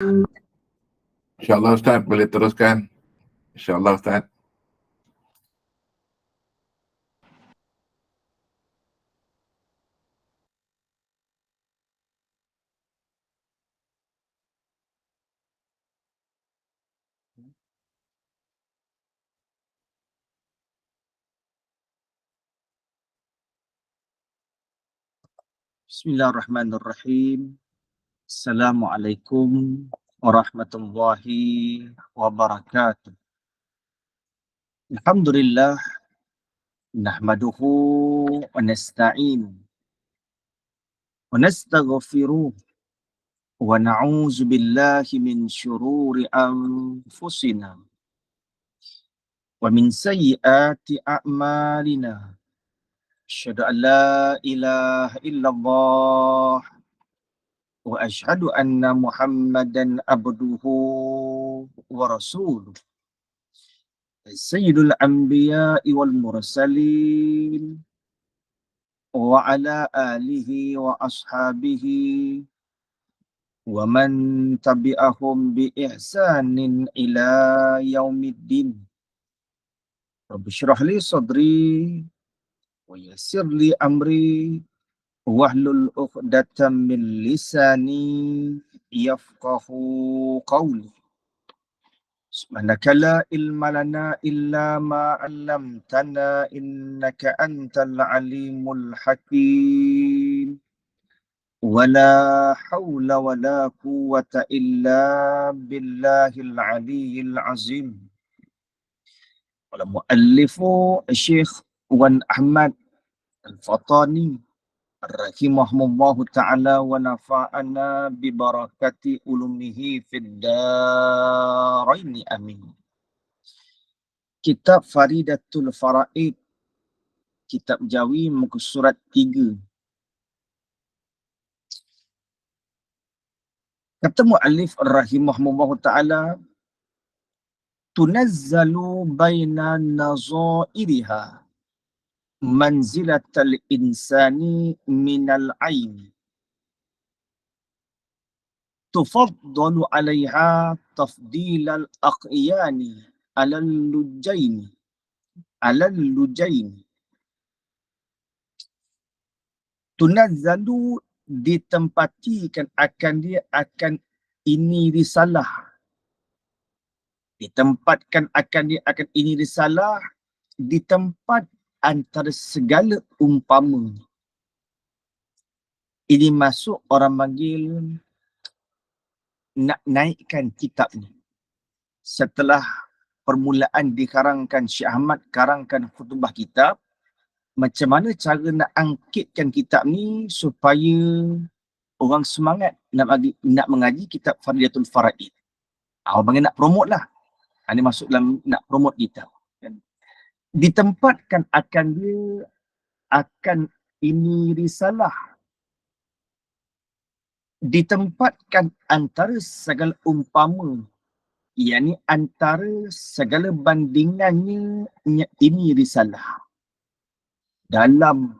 InsyaAllah Ustaz boleh teruskan. InsyaAllah Ustaz. Bismillahirrahmanirrahim. Assalamualaikum warahmatullahi wabarakatuh. Alhamdulillah, nahmaduhu wa nasta'inu wa nastaghfiruh wa na'udzu billahi min syururi anfusina wa min sayyiati a'malina. Asyhadu an la ilaha illallah wa asyhadu anna Muhammadan abduhu wa rasuluh. Sayyidul anbiya'i wal mursalin wa ala alihi wa ashabihi wa man tabi'ahum bi ihsanin ila yaumiddin. Rabbi syrah li sadri wa yassir li amri wahlul 'uqdatam min lisani yafqahu qawli. Subhanaka la ilma lana illa ma 'allamtana innaka antal alimul hakim. Wala haula wala quwwata illa billahil aliyyil azim. Wala muallifu Syekh Wan Ahmad Al-Fatani rahimahumullahu ta'ala wa nafa'ana bi barakati ulumihi fid daraini amin. Kitab Faridatul Faraid, Kitab Jawi, muka surat 3. Kata muallif rahimahullahu ta'ala, tunazzalu baina nazairiha manzilatal insani minal aini. Tufaddalu alaiha tafdilal aqyani alal lujaini. Tunazzalu ditempatikan akan dia akan ini risalah. Ditempatkan akan dia akan ini risalah di tempat antara segala umpama. Ini masuk orang panggil nak naikkan kitab ni. Setelah permulaan dikarangkan Syekh Ahmad karangkan khutbah kitab, macam mana cara nak angkitkan kitab ni supaya orang semangat nak mengaji kitab Faridatul Faraid. Orang panggil nak promote lah. Ini masuk dalam nak promote kitab. Ditempatkan akan dia akan ini risalah. Ditempatkan antara segala umpama, yakni antara segala bandingannya ini risalah. Dalam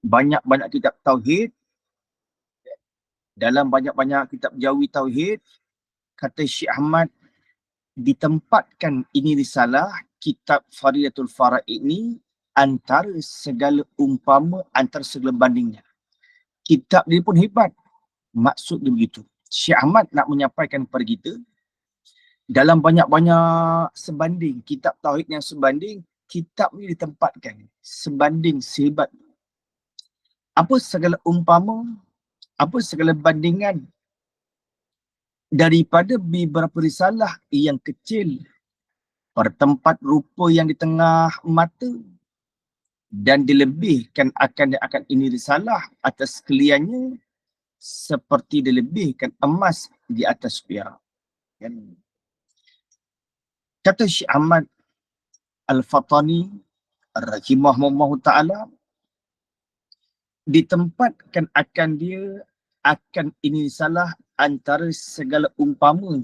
banyak-banyak kitab tauhid, dalam banyak-banyak kitab jawi tauhid, kata Syekh Ahmad, ditempatkan ini risalah, kitab Faridatul Faraid ini antara segala umpama, antara segala bandingnya. Kitab dia pun hebat. Maksud dia begitu. Syekh Ahmad nak menyampaikan kepada kita, dalam banyak-banyak sebanding, kitab tauhid yang sebanding, kitab ni ditempatkan sebanding sehebat. Apa segala umpama, apa segala bandingan daripada beberapa risalah yang kecil bertempat rupa yang di tengah mata dan dilebihkan akan ini risalah atas sekaliannya seperti dilebihkan emas di atas perak. Kata Syekh Ahmad Al-Fatani rahimahullahu ta'ala, ditempatkan akan dia akan ini risalah antara segala umpama,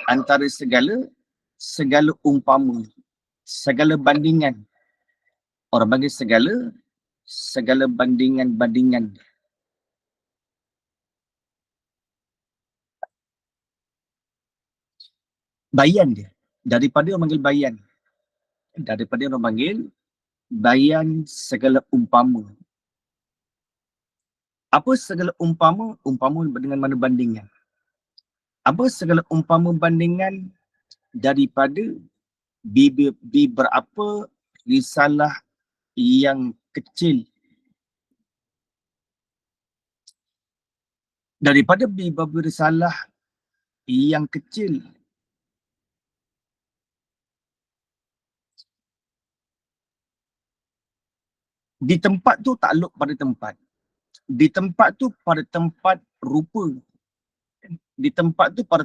antara segala umpama, segala bandingan. Orang bagi segala bandingan-bandingan. Bayan dia. Daripada orang panggil bayan. Daripada orang panggil bayan segala umpama. Apa segala umpama? Umpama dengan mana bandingan? Apa segala umpama bandingan daripada beberapa risalah yang kecil, daripada beberapa risalah yang kecil di tempat tu takluk pada tempat, di tempat tu pada tempat rupa, di tempat tu pada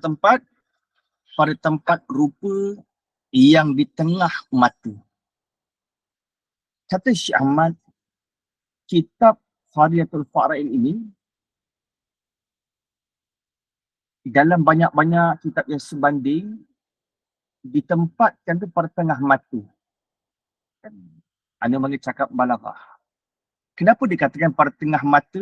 tempat rupa yang di tengah mata. Kata Syekh Ahmad, kitab Fariyatul Farain ini dalam banyak-banyak kitab yang sebanding ditempatkan tu pada tengah mata. Anda panggil cakap balaghah. Kenapa dikatakan pada tengah mata?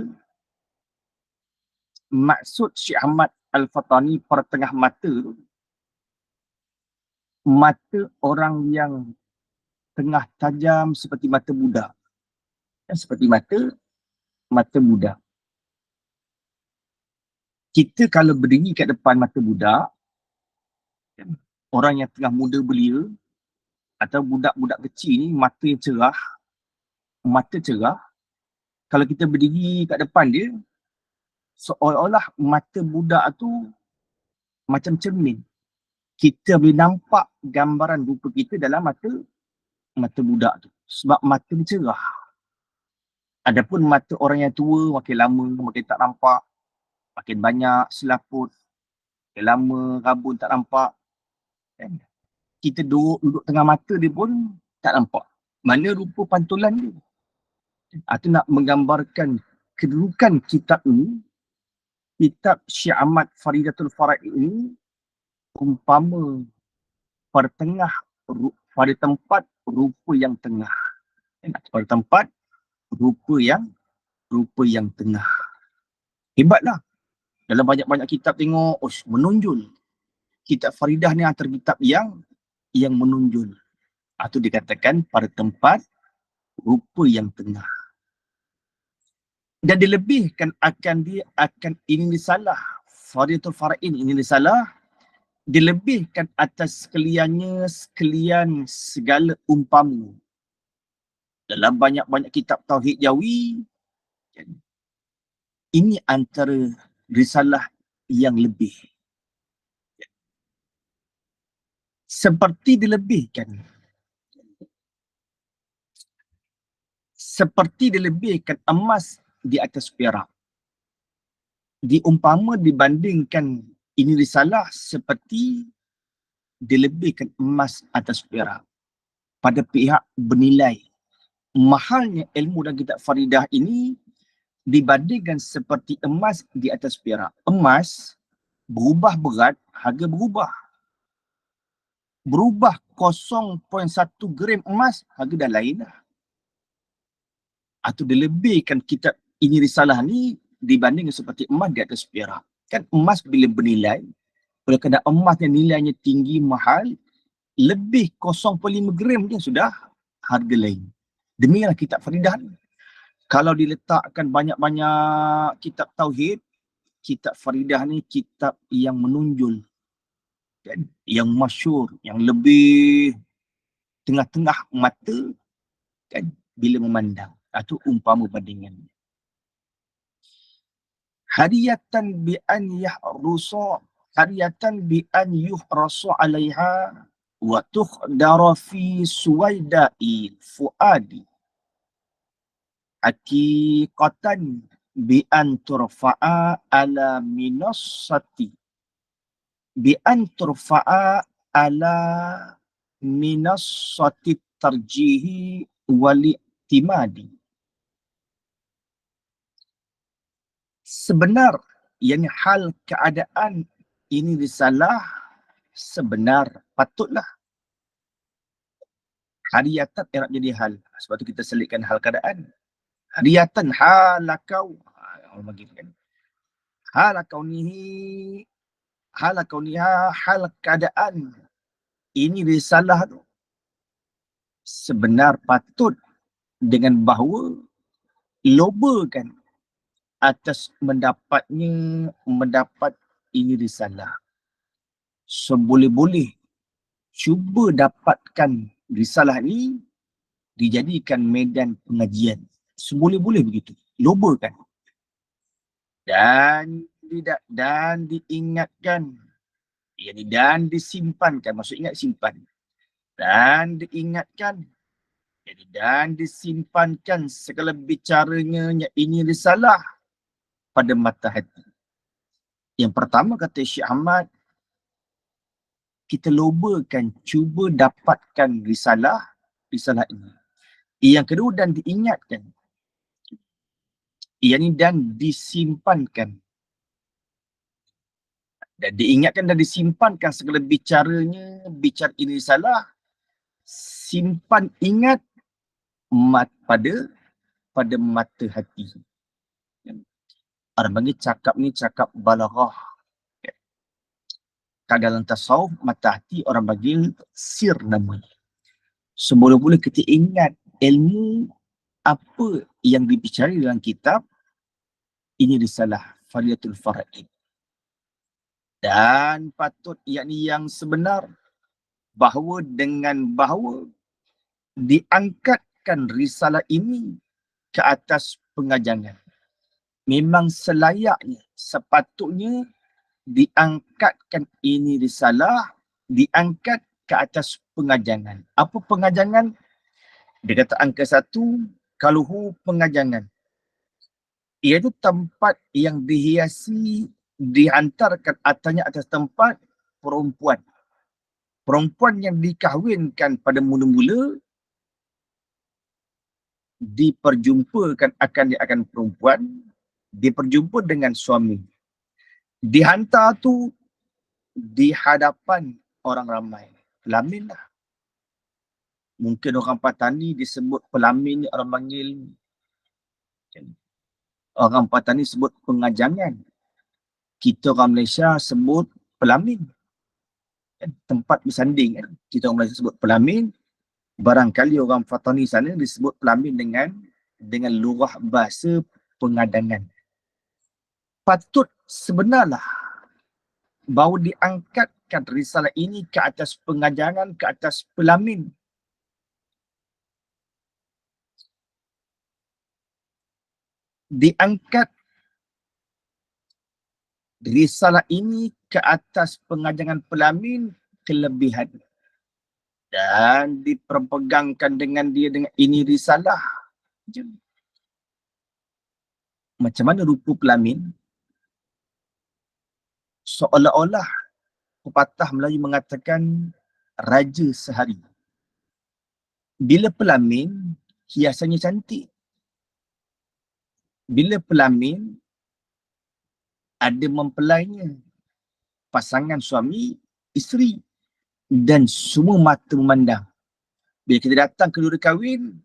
Maksud Syekh Ahmad Al-Fatani pada tengah mata tu, mata orang yang tengah tajam seperti mata budak. Seperti mata budak. Kita kalau berdiri kat depan mata budak, orang yang tengah muda belia atau budak-budak kecil ni mata cerah, kalau kita berdiri kat depan dia, seolah-olah mata budak tu macam cermin. Kita boleh nampak gambaran rupa kita dalam mata budak tu. Sebab mata dia cerah. Adapun mata orang yang tua makin lama makin tak nampak, makin banyak selaput, makin lama rabun tak nampak. Kan? Kita duduk tengah mata dia pun tak nampak. Mana rupa pantulan dia. Itu nak menggambarkan kedudukan kitab ini, kitab Syekh Ahmad Faridatul Faraid ini, umpama pada tempat rupa yang tengah. Pada tempat rupa yang tengah. Hebatlah. Dalam banyak-banyak kitab tengok, menonjol. Kitab Faridah ni antara kitab yang menonjol. Itu dikatakan pada tempat rupa yang tengah. Dan dilebihkan akan ini disalah. Faridatul Faraid ini disalah. Dilebihkan atas sekalian segala umpama. Dalam banyak-banyak kitab Tauhid Jawi, ini antara risalah yang lebih. Seperti dilebihkan emas di atas perak. Diumpama dibandingkan ini risalah seperti dilebihkan emas atas perak. Pada pihak bernilai, mahalnya ilmu dan kitab Faridah ini dibandingkan seperti emas di atas perak. Emas berubah berat, harga berubah. Berubah 0.1 gram emas, harga dah lain dah. Atau dilebihkan kitab ini risalah ni dibandingkan seperti emas di atas perak. Kan emas bila bernilai, oleh kerana emas yang nilainya tinggi, mahal, lebih 0.5 gram je sudah harga lain. Demikianlah kitab Faridah ni. Kalau diletakkan banyak-banyak kitab Tauhid, kitab Faridah ni kitab yang menonjol. Kan? Yang masyhur, yang lebih tengah-tengah mata, kan, bila memandang. Itu umpama bandingan. Hariyatan bi an yuhrasu alaiha wa tukhdara fi suwaidai fuadi. Haqiqatan bi an turfa'a ala minassati. Bi an turfa'a ala minassati tarjihi wal i'timadi. Sebenar, yang hal keadaan ini risalah sebenar, patutlah. Hariyatan erat jadi hal. Sebab tu kita selitkan hal keadaan. Hariyatan halakau. Allah bagi kan. Halakau nihi hal kauniha, hal keadaan ini risalah tu sebenar patut dengan bahawa lobakan atas mendapat ini risalah. Seboleh-boleh cuba dapatkan risalah ni dijadikan medan pengajian. Seboleh-boleh begitu. Lobakan. Dan diingatkan, dan disimpankan, maksud ingat simpan. Dan diingatkan, dan disimpankan segala bicaranya ini risalah pada mata hati. Yang pertama kata Syekh Ahmad, kita lobakan cuba dapatkan risalah ini. Yang kedua, dan diingatkan. Dan disimpankan. Dan diingatkan dan disimpankan segala bicara ini risalah. Simpan ingat pada mata hati. Orang panggil cakap ni cakap balaghah. Dalam tasawuf, mata hati orang panggil sir namanya. Seboleh-boleh kita ingat ilmu apa yang dibicarakan dalam kitab ini risalah Faridatul Fara'id. Dan patut yakni yang sebenar bahawa diangkatkan risalah ini ke atas pengajangan. Memang selayaknya, sepatutnya diangkatkan ini risalah, diangkat ke atas pengajangan. Apa pengajangan? Dia kata angka 1, kaluhu pengajangan. Iaitu tempat yang dihiasi, dihantarkan atas tempat perempuan. Perempuan yang dikahwinkan pada mula-mula, diperjumpakan akan perempuan, diperjumpa dengan suami. Dihantar tu di hadapan orang ramai. Pelamin lah. Mungkin orang Patani disebut pelamin, orang panggil. Orang Patani sebut pengajangan. Kita orang Malaysia sebut pelamin. Tempat bersanding. Kita orang Malaysia sebut pelamin. Barangkali orang Patani sana disebut pelamin dengan lurah bahasa pengadangan. Patut sebenarlah bahawa diangkatkan risalah ini ke atas pengajangan, ke atas pelamin. Diangkat risalah ini ke atas pengajangan pelamin kelebihan. Dan diperpegangkan dengan ini risalah. Macam mana rupa pelamin? Seolah-olah pepatah Melayu mengatakan raja sehari. Bila pelamin, hiasannya cantik. Bila pelamin, ada mempelainya. Pasangan suami, isteri. Dan semua mata memandang. Bila kita datang ke duri kahwin,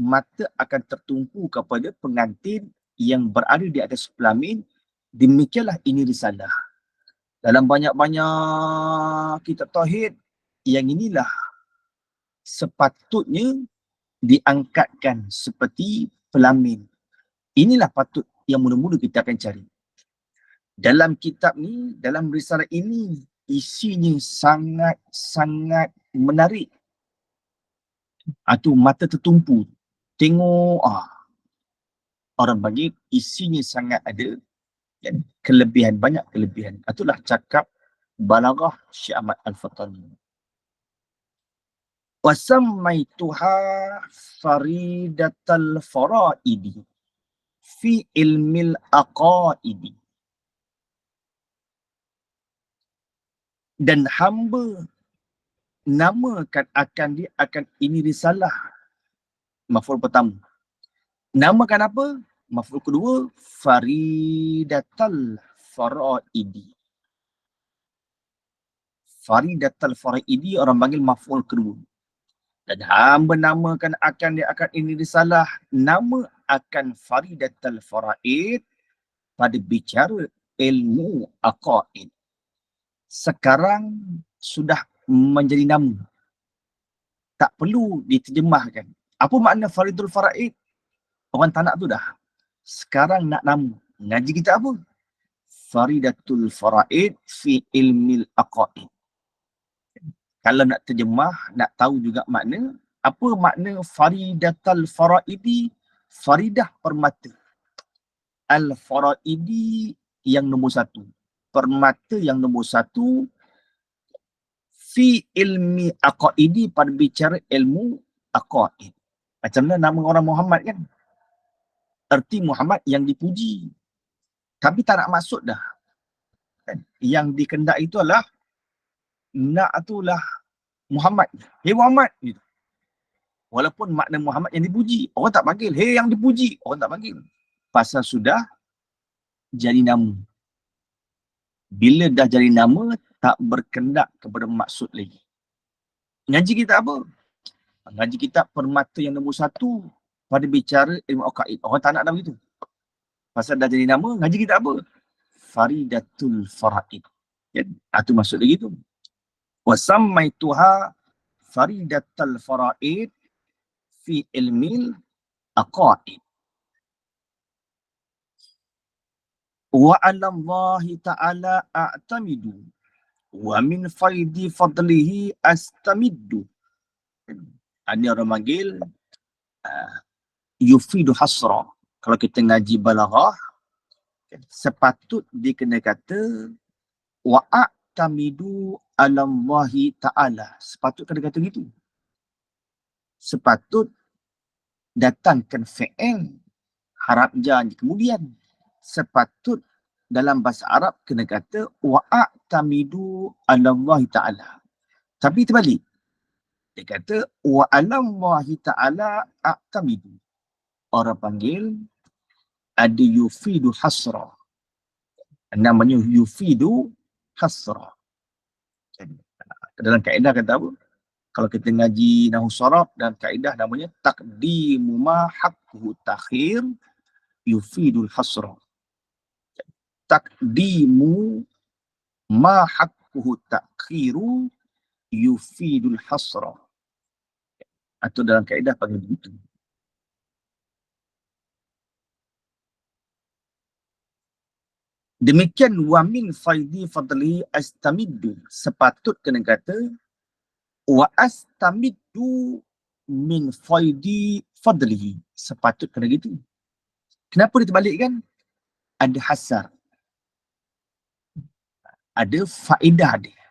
mata akan tertumpu kepada pengantin yang berada di atas pelamin. Demikianlah ini risalah. Dalam banyak-banyak kitab tauhid, yang inilah sepatutnya diangkatkan seperti pelamin. Inilah patut yang mula-mula kita akan cari. Dalam kitab ni, dalam risalah ini, isinya sangat-sangat menarik. Itu mata tertumpu. Tengok, orang bagi isinya sangat ada kelebihan, banyak kelebihan. Itulah cakap balaghah Syekh Ahmad Al-Fatani. Wasammaituha faridatal fara'idi fi ilmil aqaidi. Dan hamba namakan akan ini risalah. Maf'ul pertama. Namakan apa? Maf'ul kedua, faridatal fara'idi. Faridatal fara'idi orang panggil maf'ul kedua. Dan hamba namakan akan ini risalah, nama akan faridatal fara'id pada bicara ilmu aqaid. sekarang sudah menjadi nama. Tak perlu diterjemahkan. Apa makna Faridul Faraid? Orang tak nak tu dah. Sekarang nak nama. Ngaji kita apa? Faridatul Faraid fi ilmil aqaid. Kalau nak terjemah, nak tahu juga makna, apa makna Faridatul Faraidi? Faridah permata. Al-Faraidi yang nombor satu. Permata yang nombor satu fi ilmi aqaidi, pada bicara ilmu aqaid. Macam mana nama orang Muhammad kan? Erti Muhammad yang dipuji. Tapi tak nak maksud dah. Kan? Yang dikendak itu adalah nak itulah Muhammad. Hei Muhammad. Gitu. Walaupun makna Muhammad yang dipuji. Orang tak panggil. Hei yang dipuji. Orang tak panggil. Pasal sudah jadi nama. Bila dah jadi nama, tak berkendak kepada maksud lagi. Ngaji kita apa? Ngaji kita permata yang nombor satu pada bicara ilmu aqaid. Orang tak nak dah begitu. Pasal dah jadi nama, ngaji kita apa? Faridatul Faraid. Ya, itu maksud lagi tu. Wasammaituha Faridatul Faraid fi ilmil aqaid. Wa 'ala Allahi ta'ala a'tamidu wa min faidi fadlihi astamiddu. Ada orang panggil yufidu hasra. Kalau kita ngaji balaghah, sepatut dikena kata wa a'tamidu 'ala Allahi ta'ala. Sepatut kena kata gitu. Sepatut datangkan fi'il harap janji kemudian. Sepatut dalam bahasa Arab kena kata wa'atamidu 'ala Allah ta'ala. Tapi terbalik. Dia kata wa 'ala Allah ta'ala a'tamidu. Orang panggil ada yufidu hasra. Namanya yufidu hasra. Dalam kaedah kata apa? Kalau kita ngaji nahwu sharaf dan kaedah namanya taqdimu ma haqquhu takhir yufidul hasra. Taqdimu ma haqquhu ta'khiru yufidul hasra. Atau dalam kaedah panggil begitu. Demikian wa min faidi fadli astamiddu. Sepatut kena kata wa astamiddu min faidi fadlihi. Sepatut kena gitu. Kenapa dia terbalikkan? Ada hasar. Ada faedah dia.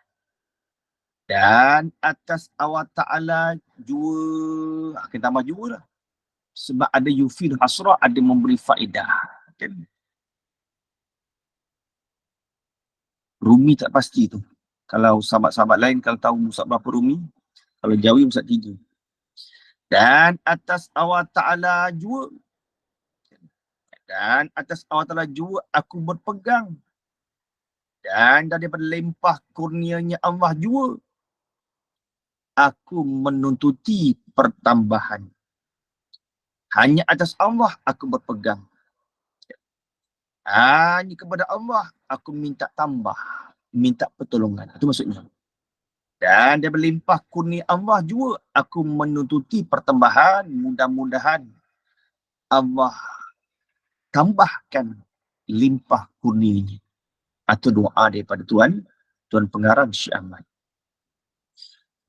Dan atas Allah Ta'ala jua, kita tambah jua lah. Sebab ada yufid hasra, ada memberi faedah. Kan? Rumi tak pasti tu. Kalau sahabat-sahabat lain, kalau tahu musab berapa rumi, kalau Jawi musab 3. Dan atas Allah Ta'ala jua. Dan atas Allah Ta'ala jua aku berpegang. Dan daripada lempah kurnianya Allah jua, aku menuntuti pertambahan. Hanya atas Allah aku berpegang. Hanya kepada Allah aku minta tambah, minta pertolongan. Itu maksudnya. Dan daripada limpah kurnia Allah jua, aku menuntuti pertambahan. Mudah-mudahan Allah tambahkan limpah kurnianya. Atau doa daripada Tuan Pengarang Syekh Ahmad.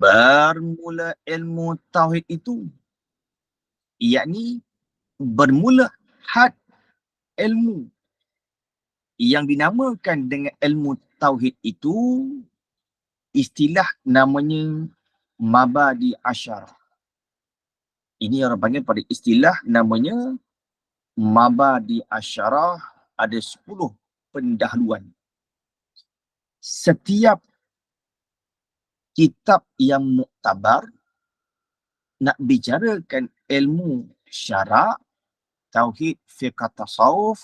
Bermula ilmu tauhid itu, yakni bermula had ilmu yang dinamakan dengan ilmu tauhid itu, istilah namanya mabadi asyarah. Ini orang panggil pada istilah namanya mabadi asyarah, ada 10 pendahuluan. Setiap kitab yang muktabar nak bicarakan ilmu syarak, tauhid, fiqh, tasawuf,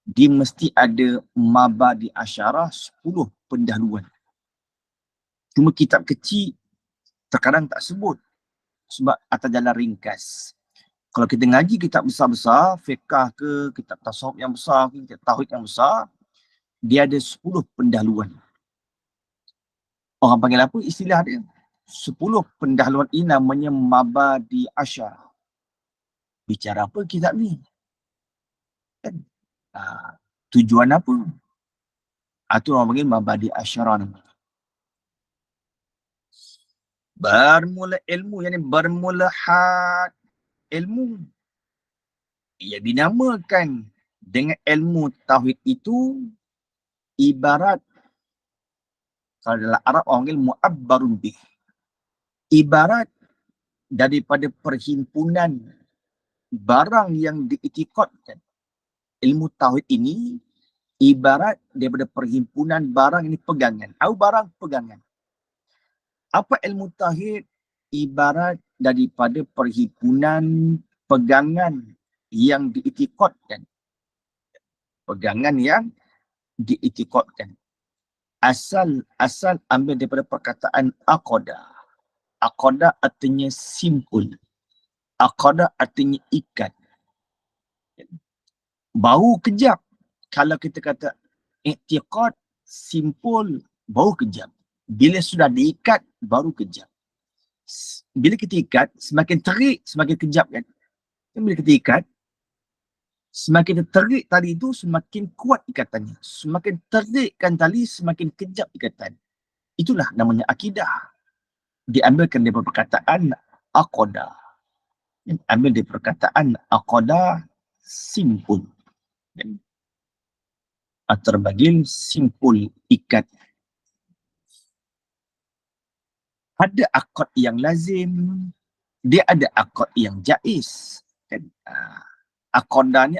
dia mesti ada mabadi asyarah 10 pendahuluan. Cuma kitab kecil terkadang tak sebut sebab atas jalan ringkas. Kalau kita ngaji kitab besar-besar, fiqh ke, kitab tasawuf yang besar ke, kitab tauhid yang besar, dia ada 10 pendahuluan. Orang panggil apa istilah dia? 10 pendahuluan ini namanya mabadi asyar. Bicara apa kitab ni? Kan? Tujuan apa? Itu orang panggil mabadi asyara nama. Bermula ilmu, yang bermula had ilmu. Ia dinamakan dengan ilmu tauhid itu ibarat, kalau dalam Arab orang panggil mu'abbarun bih. Ibarat daripada perhimpunan barang yang diiktikadkan. Ilmu tauhid ini ibarat daripada perhimpunan barang ini pegangan. Atau barang pegangan. Apa ilmu tauhid? Ibarat daripada perhimpunan pegangan yang diiktikadkan. Pegangan yang diiktikadkan. Asal ambil daripada perkataan aqadah. Aqadah artinya simpul. Aqadah artinya ikat. Bau kejap. Kalau kita kata i'tiqad simpul, bau kejap. Bila sudah diikat, baru kejap. Bila kita ikat, semakin terik, semakin kejap kan. Bila kita ikat, semakin terik tali itu, semakin kuat ikatannya. Semakin terikkan tali, semakin kejap ikatan. Itulah namanya akidah. Diambilkan daripada perkataan aqadah. Ambil dari perkataan aqadah simpul. Terbagil simpul ikat. Ada akad yang lazim, dia ada akad yang jaiz. Kan? Akad ni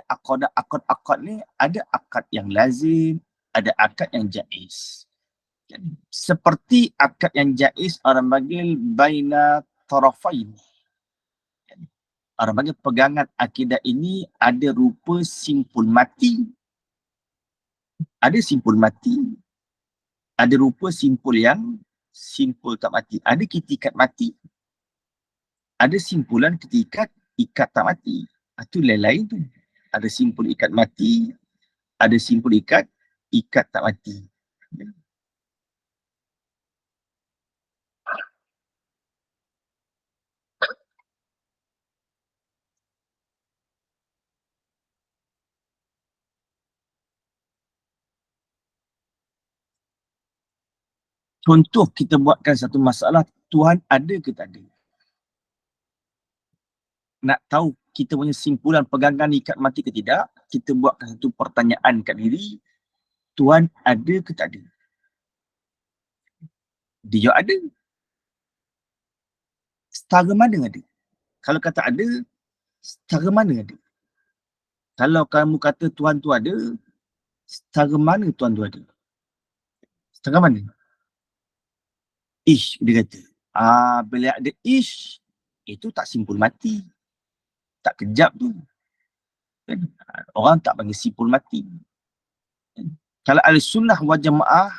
ada akad yang lazim, ada akad yang jaiz. Kan? Seperti akad yang jaiz orang panggil baina tarafain. Kan? Orang panggil pegangan akidah ini ada rupa simpul mati, ada simpul mati, ada rupa simpul yang simpul tak mati. Ada ketikat mati. Ada simpulan ketikat ikat tak mati. Itu lain-lain tu. Ada simpul ikat mati, ada simpul ikat tak mati. Contoh kita buatkan satu masalah, Tuhan ada ke tak ada? Nak tahu kita punya simpulan pegangan ikat mati ke tidak, kita buatkan satu pertanyaan kat diri, Tuhan ada ke tak ada? Dia ada. Setara mana ada? Kalau kata ada, setara mana ada? Kalau kamu kata Tuhan tu ada, setara mana Tuhan tu ada? Setara mana? Ish, dia kata. Bila ada ish, itu tak simpul mati. Tak kejap tu. Kan? Orang tak panggil simpul mati. Kan? Kalau ahli sunnah wal jamaah,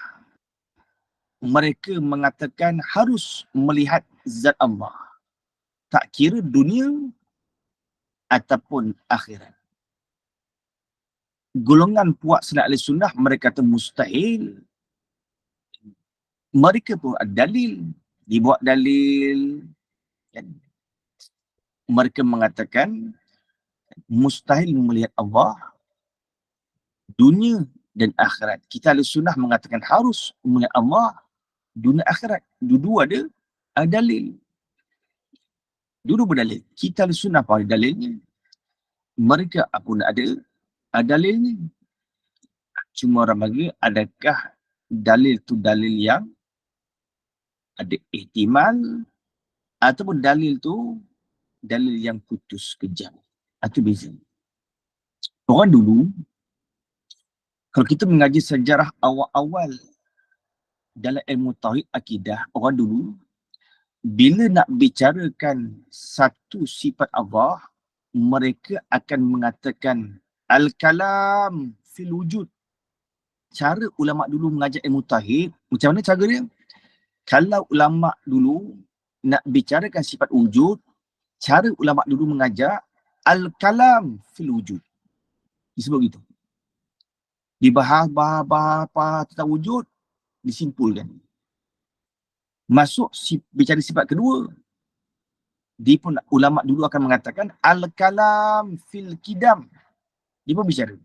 mereka mengatakan harus melihat zat Allah. Tak kira dunia ataupun akhirat. Golongan puak senat ahli sunnah, mereka kata mustahil. Mereka pun ada dalil. Dibuat dalil. Kan? Mereka mengatakan mustahil melihat Allah, dunia dan akhirat. Kita ahli sunnah mengatakan harus melihat Allah, dunia akhirat. Dua-dua ada dalil. Dua-dua berdalil. Kita ahli sunnah pun ada dalilnya. Mereka pun ada dalilnya. Cuma orang bagi, adakah dalil tu dalil yang ada ihtimal ataupun dalil tu dalil yang putus kejam. Itu beza. Orang dulu, kalau kita mengaji sejarah awal-awal dalam ilmu tauhid akidah, orang dulu, bila nak bicarakan satu sifat Allah, mereka akan mengatakan al-kalam fil wujud. Cara ulama dulu mengajar ilmu tauhid, macam mana cara dia? Kalau ulama dulu nak bicarakan sifat wujud, cara ulama dulu mengajar al-kalam fil wujud. Disebut gitu. Dibahas tentang wujud, disimpulkan. Masuk bicara sifat kedua. Dia pun ulama dulu akan mengatakan al-kalam fil kidam. Dia pun bicara.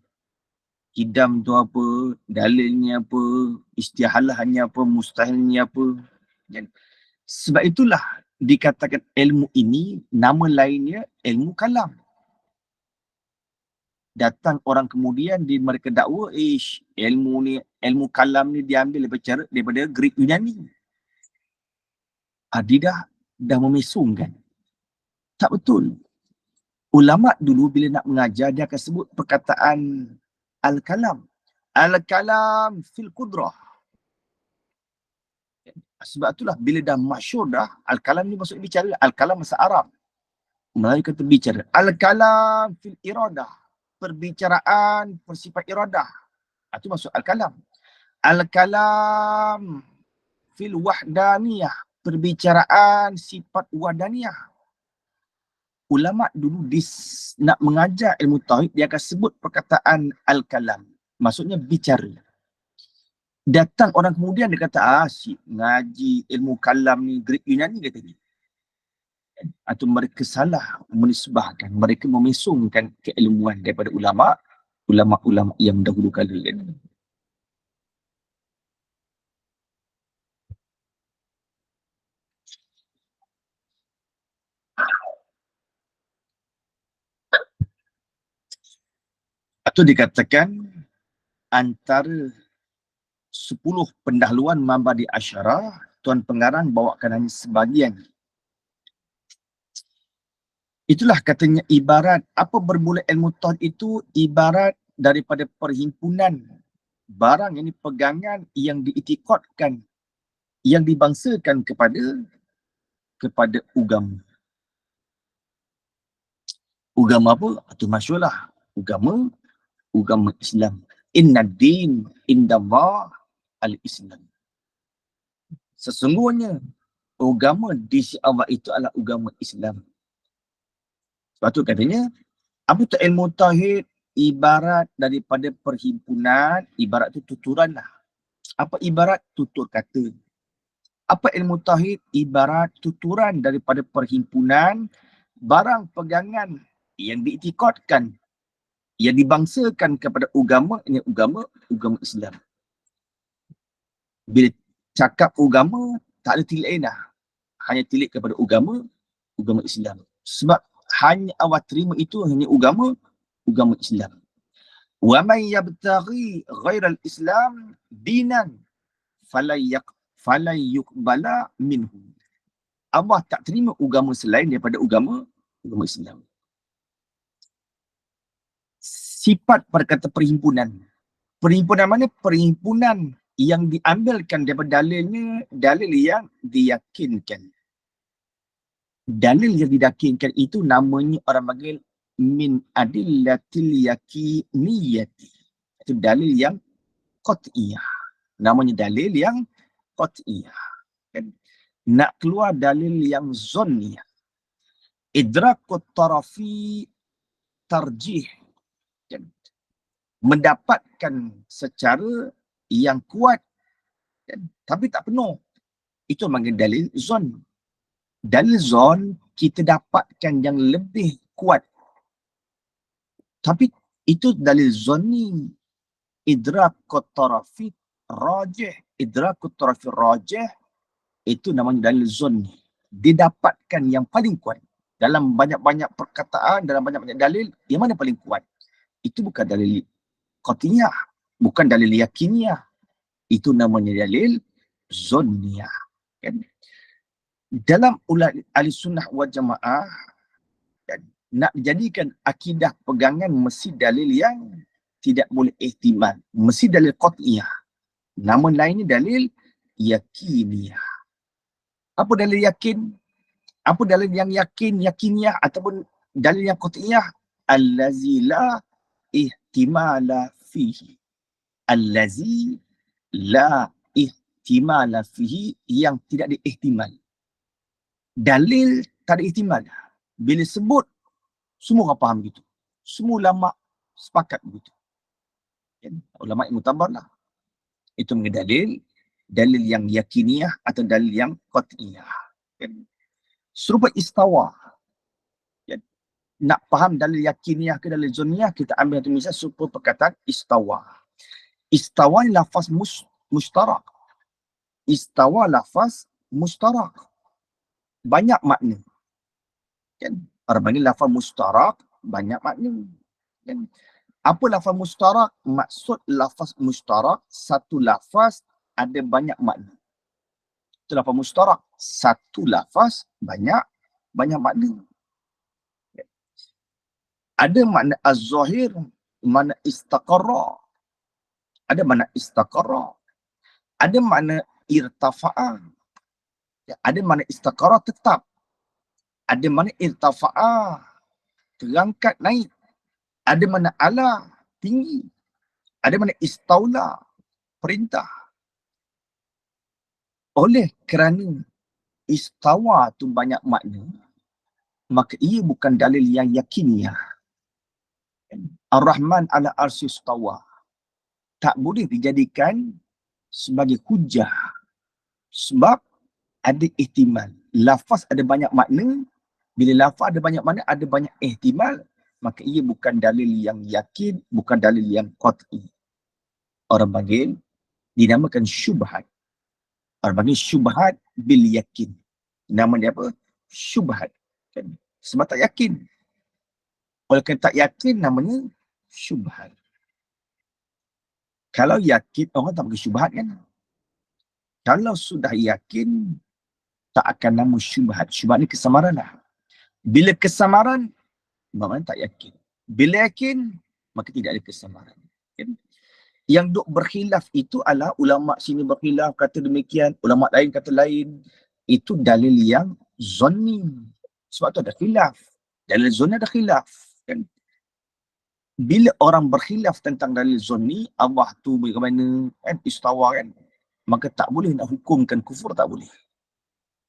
Kidam tu apa, dalilnya apa, istihalahnya apa, mustahilnya apa. Dan sebab itulah dikatakan ilmu ini, nama lainnya ilmu kalam. Datang orang kemudian mereka dakwa, ilmu kalam ni diambil daripada Greek Yunani. Dia dah memesungkan. Tak betul. Ulama dulu bila nak mengajar, dia akan sebut perkataan al-kalam. Al-kalam fil qudrah. Sebab itulah bila dah masyhur dah, al-kalam ni maksud bicara. Al-kalam bahasa Arab. Melayu kata bicara. Al-kalam fil iradah. Perbicaraan bersifat iradah. Itu maksud al-kalam. Al-kalam fil wahdaniyah. Perbicaraan sifat wahdaniyah. Ulama dulu nak mengajar ilmu tauhid, dia akan sebut perkataan al-kalam. Maksudnya bicara. Datang orang kemudian dia kata, asyik ngaji ilmu kalam ni Greek Yunani katanya. Atau mereka salah menisbahkan, mereka memesungkan keilmuan daripada ulama-ulama yang dahulu kala kan. Atau dikatakan antara 10 pendahuluan Mabadi Asyarah, Tuan Pengarang bawakan hanya sebahagian. Itulah katanya ibarat, apa bermula ilmu tauhid itu ibarat daripada perhimpunan barang yang pegangan yang diiktikadkan, yang dibangsakan kepada agama. Agama apa? Itu masyhurlah. Agama Islam. Inna din indallah al-Islam. Sesungguhnya agama di sisi Allah itu adalah agama Islam. Sebab tu katanya, apa tu ilmu tauhid? Ibarat daripada perhimpunan, ibarat tu tuturan lah. Apa ibarat? Tutur kata. Apa ilmu tauhid? Ibarat tuturan daripada perhimpunan barang pegangan yang diiktikadkan, yang dibangsakan kepada agama, ini agama Islam. Bila cakap agama, tak ada tilik lain dah. Hanya tilik kepada agama Islam. Sebab hanya awak terima itu hanya agama Islam. Wa man yabtaghi ghairal Islam dinan falay yuqbala minhu. Allah tak terima agama selain daripada agama Islam. Sifat perkata perhimpunan. Perhimpunan mana? Perhimpunan yang diambilkan daripada dalilnya, dalil yang diyakinkan. Dalil yang diyakinkan itu namanya orang panggil min adillatil yakiniyati. Itu dalil yang qat'iyah. Namanya dalil yang qat'iyah. Kan? Nak keluar dalil yang zonniyah. Idrakut tarafi tarjih. Kan? Mendapatkan secara yang kuat, kan? Tapi tak penuh. Itu panggil dalil zon. Dalil zon kita dapatkan yang lebih kuat. Tapi itu dalil zonni. Idrakut tarafi rajih. Idrakut tarafi rajih itu namanya dalil zonni. Didapatkan yang paling kuat. Dalam banyak-banyak perkataan, dalam banyak-banyak dalil, yang mana paling kuat? Itu bukan dalil qat'iyah, bukan dalil yakiniyah. Itu namanya dalil zonniyah. Kan? Dalam ulat ahli sunnah wal jamaah, nak jadikan akidah pegangan mesti dalil yang tidak boleh ihtimal. Mesti dalil qat'iyah. Nama lainnya dalil yakiniyah. Apa dalil yakin? Apa dalil yang yakiniyah ataupun dalil yang qat'iyah? Allazi la ihtimala fihi. Allazi la ihtimala fihi, yang tidak diihtimal. Dalil tak ada ihtimal. Bila sebut, semua orang faham gitu. Semua ulama sepakat begitu. Ulama yang mutabar lah. Itu mengenai dalil dalil yang yakiniyah atau dalil yang qat'iyah. Kan? Serupa istawa. Ya, nak faham dalil yakiniyah ke dalil zoniyah, kita ambil satu misal serupa perkataan istawa. Istawa ni lafaz mustarak. Istawa lafaz mustarak. Banyak makna. Kan? Orang panggil lafaz mustarak, banyak makna. Kan? Apa lafaz mustarak? Maksud lafaz mustarak, satu lafaz ada banyak makna. Itu lafaz mustarak. Satu lafaz banyak makna. Ada makna az-zahir, makna istaqarra. Ada makna istaqarra. Ada makna irtafa'a. Ada makna istaqarra tetap. Ada makna irtafa'a, terangkat naik. Ada makna ala, tinggi. Ada makna istaula, perintah. Oleh kerana istawa tu banyak makna, maka ia bukan dalil yang yakiniyah. Ar-Rahman ala arsy istawa. Tak boleh dijadikan sebagai hujah. Sebab ada ihtimal. Lafaz ada banyak makna. Bila lafaz ada banyak makna, ada banyak ihtimal, maka ia bukan dalil yang yakin, bukan dalil yang qat'i. Orang panggil, dinamakan syubhat. Orang panggil syubhat bil yakin. Nama dia apa? Syubhat. Kan? Sebab tak yakin. Oleh kerana tak yakin, namanya syubhat. Kalau yakin, orang tak pakai syubhat kan? Kalau sudah yakin, tak akan nama syubhat. Syubhat ni kesamaran lah. Bila kesamaran, maknanya tak yakin. Bila yakin, maka tidak ada kesamaran. Kan? Yang duk berkhilaf itu adalah ulama sini berkhilaf, kata demikian, ulama lain kata lain. Itu dalil yang zonni. Sebab tu ada khilaf. Dalil zonni ada khilaf. Kan? Bila orang berkhilaf tentang dalil zonni, Allah tu bagaimana, kan, istawa kan, maka tak boleh nak hukumkan kufur, tak boleh.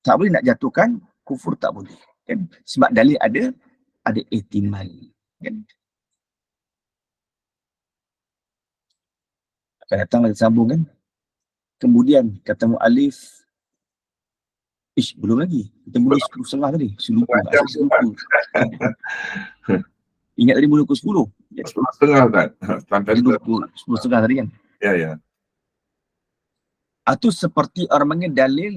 Tak boleh nak jatuhkan kufur, tak boleh. Kan? Sebab dalil ada ihtimal. Kan? Akan datang lagi sambung kan. Kemudian kata mu'alif, belum lagi. Kita mula 10.30 tadi. Selupa. Ingat tadi mula pukul 10. 10.30 kan? Sampai 10.30 tadi kan? Ya. Itu seperti orang panggil dalil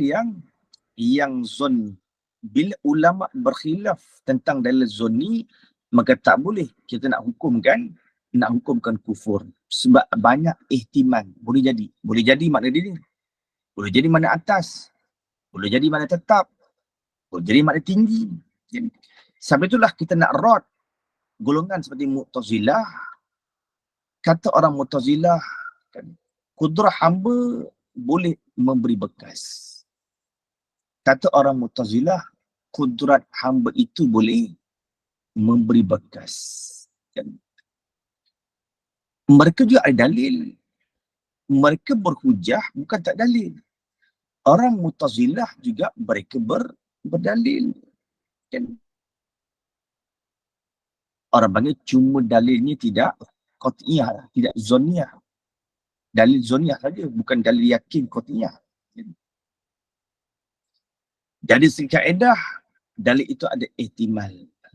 yang zonni. Bila ulama berkhilaf tentang dalil zonni, maka tak boleh kita nak hukumkan kufur. Sebab banyak ihtimal. Boleh jadi makna dia ni. Boleh jadi makna atas. Boleh jadi makna tetap. Boleh jadi makna tinggi. Sebab itulah kita nak rod golongan seperti Mu'tazilah. Kata orang Mu'tazilah, kudrah hamba boleh memberi bekas. Kata orang Mu'tazilah, kudrat hamba itu boleh memberi bekas. Mereka juga ada dalil. Mereka berhujah, bukan tak dalil. Orang Mu'tazilah juga mereka berdalil. Kan? Orang panggil cuma dalilnya tidak qat'iyah, tidak zoniyah. Dalil zoniyah saja, bukan dalil yakin qat'iyah. Jadi sekaedah, dalil itu ada ihtimal.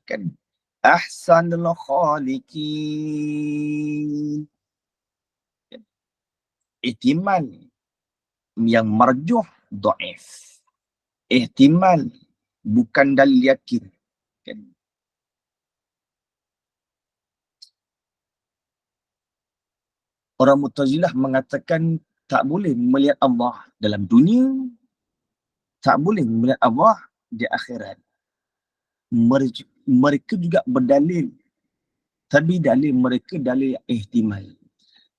Kan? Ahsanul khaliqin. Ihtimal yang marjuh dhaif. Ihtimal bukan dalil yakin. Kan? Orang Mu'tazilah mengatakan tak boleh melihat Allah dalam dunia, tak boleh melihat Allah di akhirat. Mereka juga berdalil, tapi dalil mereka dalil ihtimal.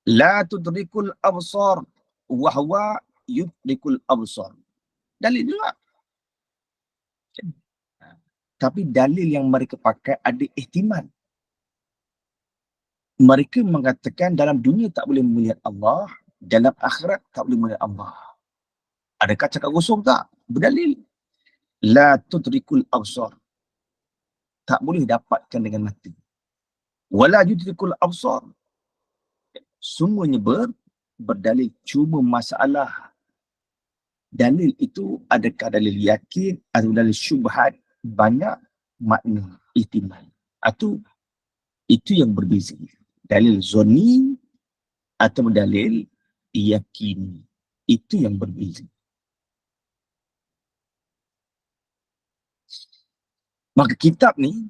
La tudrikul absar wa huwa yudrikul absar. Dalil juga. Tapi dalil yang mereka pakai ada ihtimal. Mereka mengatakan dalam dunia tak boleh melihat Allah, dalam akhirat tak boleh melihat Allah. Adakah cakap kosong tak? Berdalil. La tudrikul absar. Tak boleh dapatkan dengan mata. Wala yudrikul absar. Semuanya berdalil. Cuma masalah dalil itu adakah dalil yakin atau dalil syubhat, banyak makna ihtimal. Atau itu yang berbeza. Dalil zonni atau dalil yakini. Itu yang berbeza. Maka kitab ni,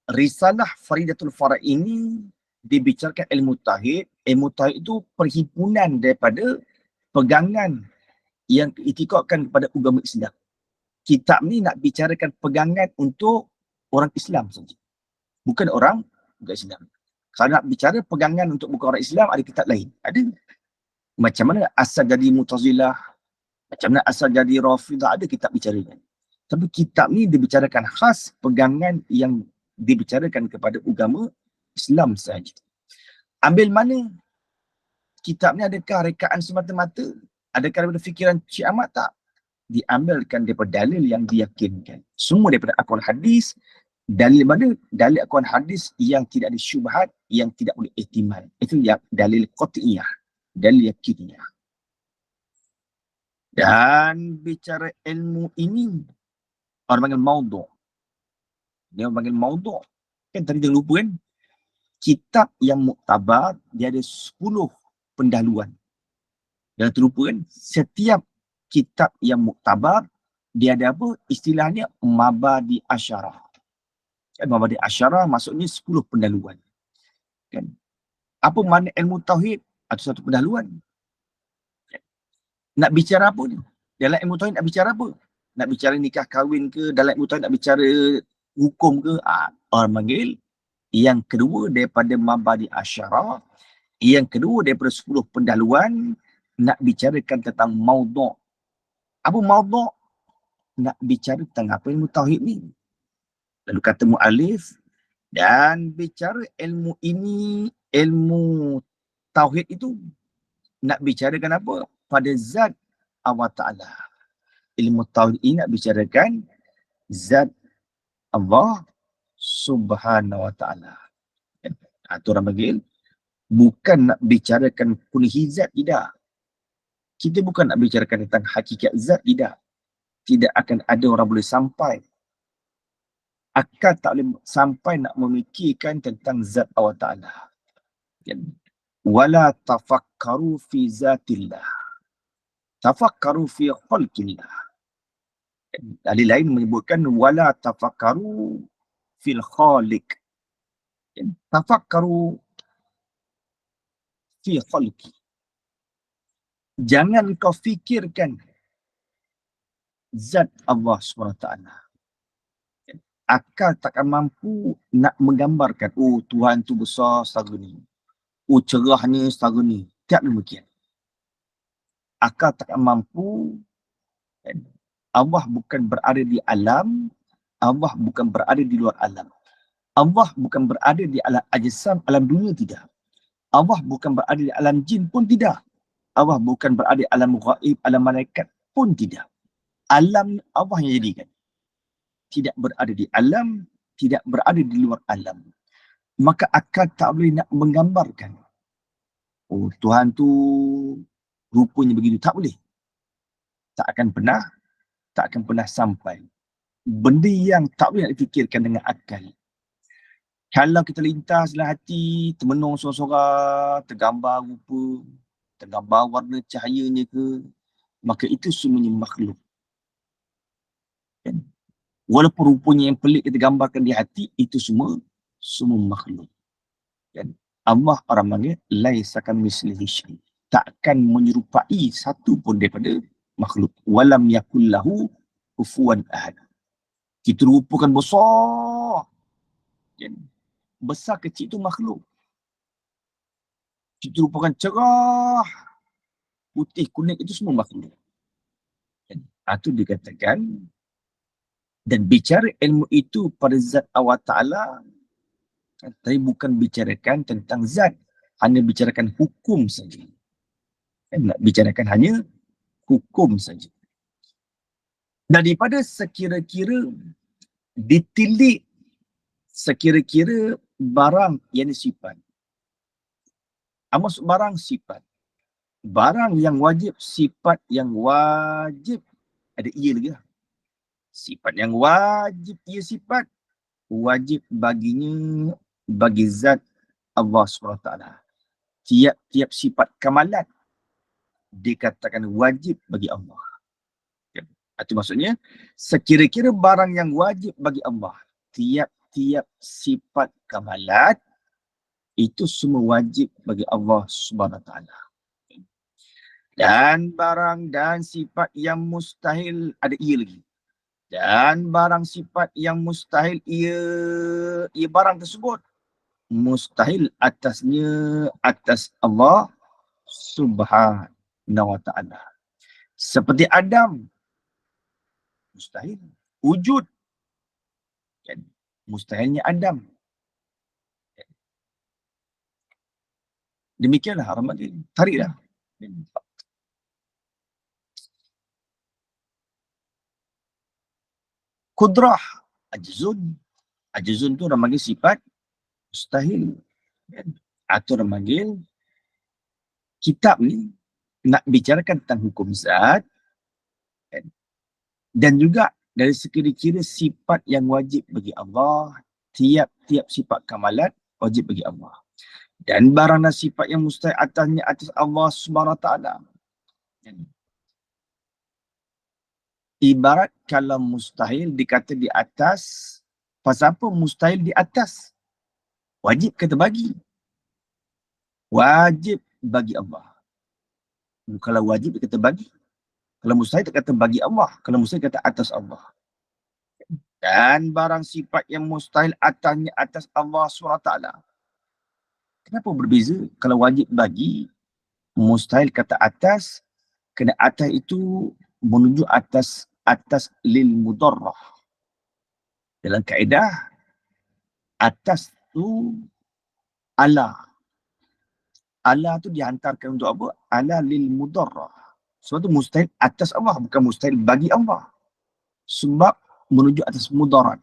Risalah Faridatul Fara' ini dibicarakan ilmu tauhid. Ilmu tauhid itu perhimpunan daripada pegangan yang itikadkan kepada agama Islam. Kitab ni nak bicarakan pegangan untuk orang Islam saja. Bukan orang bukan Islam. Kalau nak bicara pegangan untuk bukan orang Islam, ada kitab lain. Ada. Macam mana asal jadi Mu'tazilah, macam mana asal jadi Rafidah, ada kitab bicarakan. Tapi kitab ni dibicarakan khas pegangan yang dibicarakan kepada agama Islam saja. Ambil mana kitab ni, adakah rekaan semata-mata? Adakah daripada fikiran Cik Ahmad? Tak. Diambilkan daripada dalil yang diyakinkan. Semua daripada Al-Quran hadis. Dalil mana? Dalil Al-Quran hadis yang tidak ada syubhat, yang tidak boleh ihtimal. Itu yang dalil qat'iyah, dalil yakiniyah. Dan bicara ilmu ini, orang panggil maudhu'. Dia panggil maudhu'. Kan tadi dia lupa kan? Kitab yang muktabar, dia ada 10 pendahuluan. Jangan terlupa kan? Setiap kitab yang muktabar, dia ada apa? Istilahnya mabadi asyarah. Kan? Mabadi asyarah maksudnya 10 pendahuluan. Kan? Apa makna ilmu tauhid? Ada satu pendahuluan. Kan? Nak bicara apa ni? Dalam ilmu tauhid nak bicara apa? Nak bicara nikah kahwin ke? Dalam ilmu tauhid nak bicara hukum ke? Orang panggil yang kedua daripada mabadi asyarah, yang kedua daripada 10 pendahuluan, nak bicarakan tentang maudhu'. Apa maudhu'? Nak bicara tentang apa ilmu tauhid ni. Lalu kata mu'alif, dan bicara ilmu ini, ilmu tauhid itu, nak bicarakan apa? Pada zat Allah Ta'ala. Ilmu tauhid ini nak bicarakan zat Allah Subhanahu Wa Ta'ala. Itu orang panggil, bukan nak bicarakan kunhi zat, tidak. Kita bukan nak bicarakan tentang hakikat zat, tidak. Tidak akan ada orang boleh sampai. Akal tak boleh sampai nak memikirkan tentang zat Allah Ta'ala. Wala tafakkaru fi zatillah. Tafakkaru fi khalqillah. Dalil lain menyebutkan wala tafakkaru fil khaliq. Tafakkaru fi khalqi. Jangan kau fikirkan zat Allah SWT. Akal takkan mampu nak menggambarkan, oh Tuhan tu besar setara ni. Oh cerahnya setara ni. Tak demikian. Akal takkan mampu. Allah bukan berada di alam. Allah bukan berada di luar alam. Allah bukan berada di alam ajsam, alam dunia, tidak. Allah bukan berada di alam jin pun tidak. Allah bukan berada di alam ghaib, alam malaikat pun tidak. Alam Allah yang jadikan. Tidak berada di alam, tidak berada di luar alam. Maka akal tak boleh nak menggambarkan. Oh Tuhan tu rupanya begitu. Tak boleh. Tak akan pernah sampai. Benda yang tak boleh nak difikirkan dengan akal. Kalau kita lintas dalam hati, termenung sorang-sorang, tergambar rupa, tergambar warna cahayanya ke, maka itu semuanya makhluk. Kan? Walaupun rupanya yang pelik kita gambarkan di hati, itu semua makhluk. Kan? Allah orang panggil laisa kamitslihi syai'. Takkan menyerupai satu pun daripada makhluk. Walam yakul lahu kufuwan ahad. Kita rupakan besar. Kan? Besar kecil itu makhluk. Kita rupakan cerah, putih kuning, itu semua makhluk. Kan? Itu dikatakan. Dan bicara ilmu itu pada zat Allah Ta'ala, tapi bukan bicarakan tentang zat. Hanya bicarakan hukum saja. Nak bicarakan hanya hukum saja. Daripada sekira-kira ditilik sekira-kira barang yang sifat. Maksud barang sifat. barang yang wajib, sifat yang wajib, ada ia lagi lah. Sifat yang wajib, ia sifat wajib baginya, bagi zat Allah SWT. Tiap-tiap sifat kamalat dikatakan wajib bagi Allah. Itu maksudnya, sekira-kira barang yang wajib bagi Allah, tiap-tiap sifat kamalat, itu semua wajib bagi Allah SWT. Dan barang dan sifat yang mustahil, ada ia lagi. Dan barang sifat yang mustahil ia barang tersebut mustahil atasnya, atas Allah Subhanahu wa ta'ala. Seperti Adam, mustahil. Wujud, kan? Mustahilnya Adam. Demikianlah Ramadan. Tariklah. Kudrah, ajzun. Ajzun tu orang panggil sifat mustahil. Atau orang panggil kitab ni nak bicarakan tentang hukum zat, dan juga dari sekira-kira sifat yang wajib bagi Allah, tiap-tiap sifat kamalat wajib bagi Allah. Dan barang dan sifat yang mustahil atasnya, atas Allah Subhanahu Wa Taala. Ibarat kalau mustahil dikata di atas, pasal apa mustahil di atas? Wajib kata bagi. Wajib bagi Allah. Kalau wajib dia kata bagi. Kalau mustahil dia kata bagi Allah. Kalau mustahil kata atas Allah. Dan barang sifat yang mustahil atasnya, atas Allah SWT. Kenapa berbeza? Kalau wajib bagi, mustahil kata atas, kena atas itu menuju atas lil mudarrah. Dalam kaedah, atas tu ala. Ala tu dihantarkan untuk apa? Ala lil mudarrah. Sebab tu mustahil atas Allah, bukan mustahil bagi Allah. Sebab menuju atas mudarat.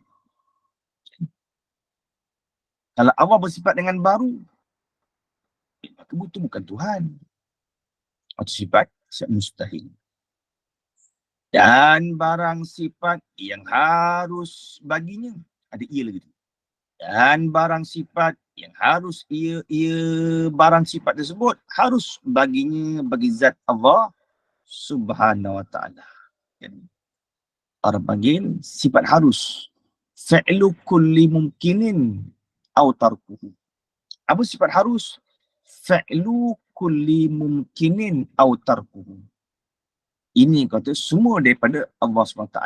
Kalau Allah bersifat dengan baru, maka itu bukan Tuhan. Atau sifat mustahil. Dan barang sifat yang harus baginya, ada ia lagi. Dan barang sifat yang harus barang sifat tersebut harus baginya, bagi zat Allah Subhanahu Wa Taala. Orang panggil sifat harus. Fi'lu kulli mumkinin aw tarkuhu. Apa sifat harus? Fi'lu kulli mumkinin aw tarkuhu. Ini kata semua daripada Allah SWT.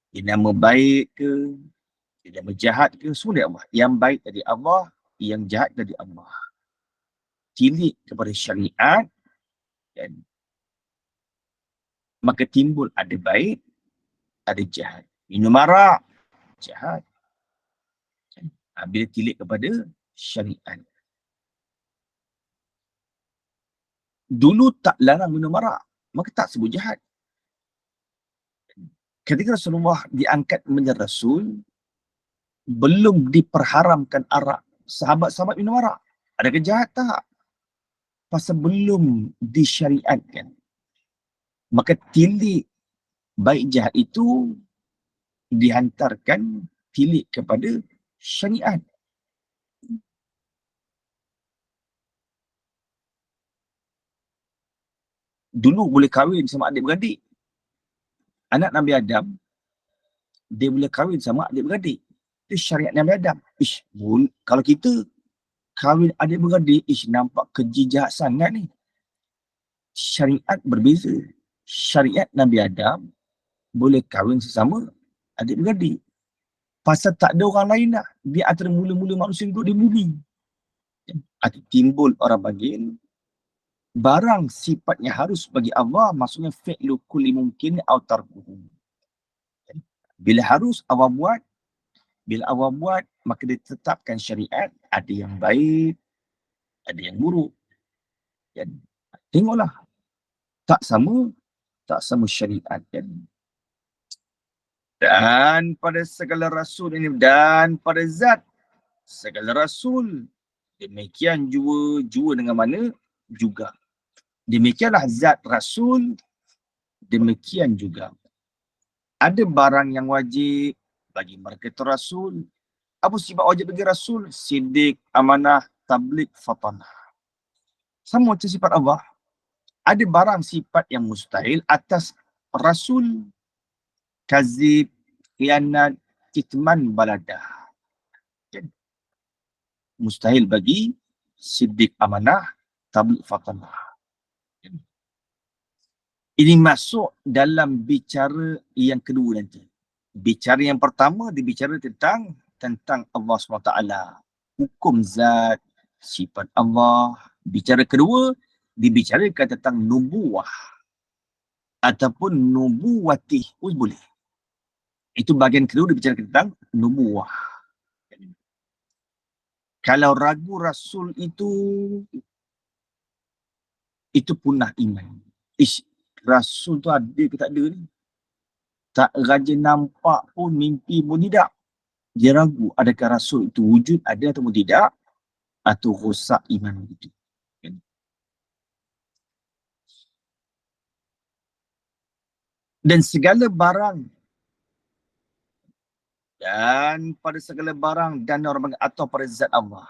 Dia nama baik ke, dia nama jahat ke, semua dari Allah. Yang baik dari Allah, yang jahat dari Allah. Tilik kepada syariat, dan maka timbul ada baik, ada jahat. Minum arak, jahat. Bila tilik kepada syariat. Dulu tak larang minum arak, maka tak sebut jahat. Ketika Rasulullah diangkat menjadi Rasul, belum diperharamkan arak. Sahabat-sahabat minum arak. Adakah jahat? Tak. Pasal belum disyariatkan. Maka tilik baik jahat itu dihantarkan tilik kepada syariat. Dulu boleh kahwin sama adik-beradik. Anak Nabi Adam, dia boleh kahwin sama adik-beradik. Itu syariat Nabi Adam. Kalau kita kahwin adik-beradik, nampak keji jahat sangat ni. Syariat berbeza. Syariat Nabi Adam boleh kahwin sesama adik-beradik. Pasal tak ada orang lain dah. Dia antara mula-mula manusia duduk di bumi. Timbul orang panggil barang sifatnya harus bagi Allah, maksudnya fi'lu kulli mumkin aw tarkuhu. Bila harus Allah buat, bila Allah buat, maka dia tetapkan syariat, ada yang baik, ada yang buruk. Dan tengoklah, tak sama syariat. Dan pada segala rasul ini, dan pada zat segala rasul, demikian jua dengan mana juga. Demikianlah zat Rasul, demikian juga. Ada barang yang wajib bagi mereka itu Rasul. Apa sifat wajib bagi Rasul? Siddiq, amanah, tabligh, fatanah. Sama macam sifat Allah. Ada barang sifat yang mustahil atas Rasul. Kazib, khianat, kitman, baladah. Mustahil bagi siddiq, amanah, tabligh, fatanah. Ini masuk dalam bicara yang kedua nanti. Bicara yang pertama dibicara tentang Allah SWT. Hukum zat, sifat Allah. Bicara kedua dibicarakan tentang nubuwah ataupun nubuwatih. Boleh. Itu bahagian kedua dibicarakan tentang nubuwah. Kalau ragu Rasul itu punah iman. Rasul tu ada ke tak ada ni? Tak raja nampak pun, mimpi pun tidak. Dia ragu adakah Rasul itu wujud, ada atau tidak, atau rosak iman itu. Dan segala barang, dan pada segala barang, dan orang panggil atau pada zat Allah.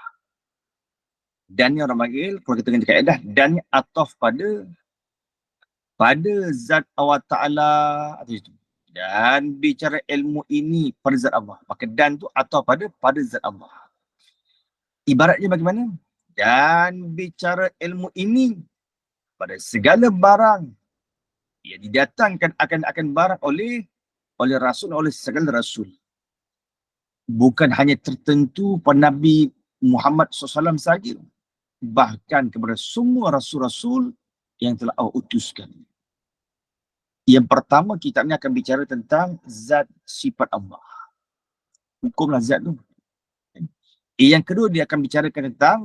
Dan orang panggil, kalau kita kena kaedah, dan atau pada zat Allah Ta'ala atau itu. Dan bicara ilmu ini pada zat Allah. Maka dan tu atau pada zat Allah. Ibaratnya bagaimana? Dan bicara ilmu ini pada segala barang yang didatangkan akan barang oleh Rasul, oleh segala Rasul. Bukan hanya tertentu pada Nabi Muhammad SAW saja. Bahkan kepada semua Rasul-Rasul yang telah Allah utuskan. Yang pertama kitab ni akan bicara tentang zat sifat Allah. Hukumlah zat tu. Yang kedua dia akan bicarakan tentang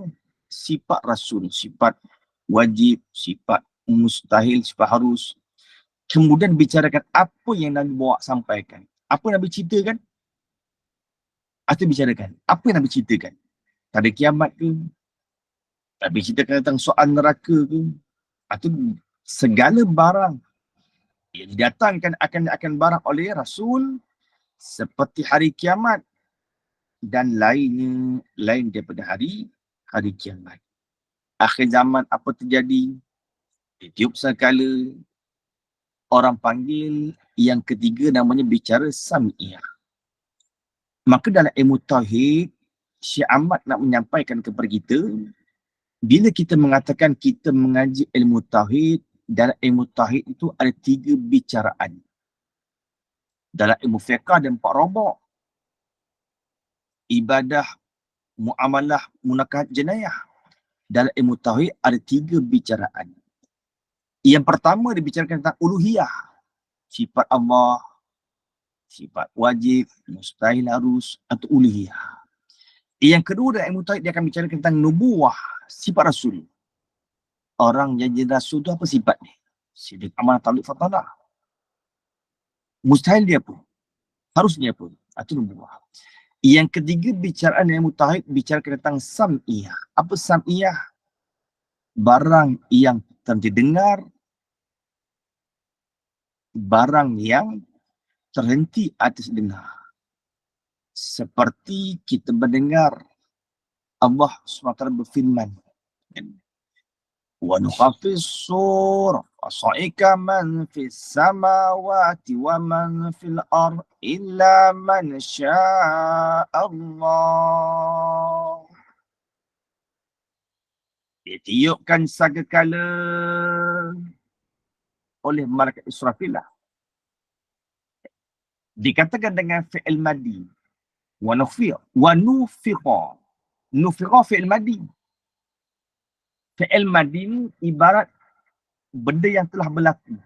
sifat Rasul, sifat wajib, sifat mustahil, sifat harus. Kemudian bicarakan apa yang Nabi bawa sampaikan. Apa Nabi ceritakan? Atau bicarakan apa yang Nabi ceritakan? Pada kiamat ke? Nabi ceritakan tentang soal neraka ke? Atau segala barang yang didatangkan akan barang oleh Rasul seperti hari kiamat dan lain daripada hari kiamat. Akhir zaman apa terjadi? Ditiup sekala. Orang panggil yang ketiga namanya bicara sam'iyah. Maka dalam ilmu tauhid, Syekh Ahmad nak menyampaikan kepada kita, bila kita mengatakan kita mengaji ilmu tauhid, dalam ilmu tauhid itu ada 3 bicaraan. Dalam ilmu fiqh ada 4 robok. Ibadah, muamalah, munakahat, jenayah. Dalam ilmu tauhid ada 3 bicaraan. Yang pertama dibicarakan tentang uluhiyah. Sifat Allah, sifat wajib, mustahil, harus, atau uluhiyah. Yang kedua dalam ilmu tauhid dia akan bicarakan tentang nubuwah, sifat Rasul. Orang yang jadi Rasul tu apa sifat dia? Siddiq, amanah, tabligh, fatanah. Mustahil dia apa? Harus dia apa? Itu nubuwah. Yang ketiga bicaraan ilmu tauhid bicarakan tentang sam'iyah. Apa sam'iyah? Barang yang terdengar, barang yang terhenti atas dengar. Seperti kita mendengar Allah SWT berfirman, wa nukhafis sur fasaika man fis samawati wa man fil ard illa man syaa Allah. Ditiupkan sagakala oleh malaikat Israfil lah. Dikatakan dengan fi'il madi. Wa nufiqa. Nufiqa fi'il madi. Fi'il madi ni ibarat benda yang telah berlaku.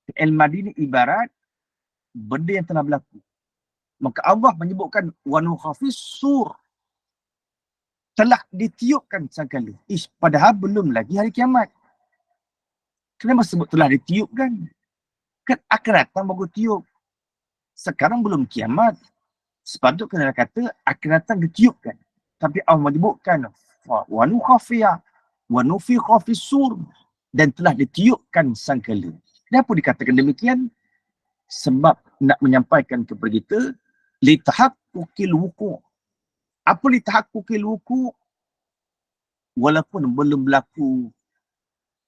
Fi'il madi ni ibarat benda yang telah berlaku. Maka Allah menyebutkan wa nukhafis sur. Telah ditiupkan segala. Padahal belum lagi hari kiamat. Kenapa sebut telah ditiupkan? Kan akan datang baru tiup. Sekarang belum kiamat. Sepatutnya kena kata akan datang ditiupkan. Tapi Allah menyebutkan suffa wa nukhafiya wa nufikha fis sur, dan telah ditiupkan sangkala. Kenapa dikatakan demikian? Sebab nak menyampaikan kepada kita litahaqqul wuqu'. Apa litahaqqul wuqu'? Walaupun belum berlaku,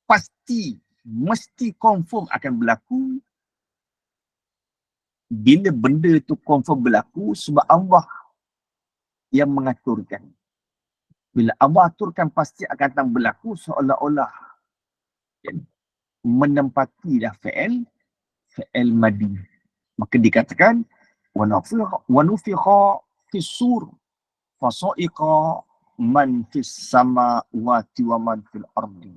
pasti, mesti confirm akan berlaku. Bila benda itu confirm berlaku, sebab Allah yang mengaturkan. Bila Allah aturkan, pasti akan datang berlaku, seolah-olah menempati dah fi'il madi. Maka dikatakan wa nufikha fis sur fasa'iqa man fis samawati wa man fil ardi.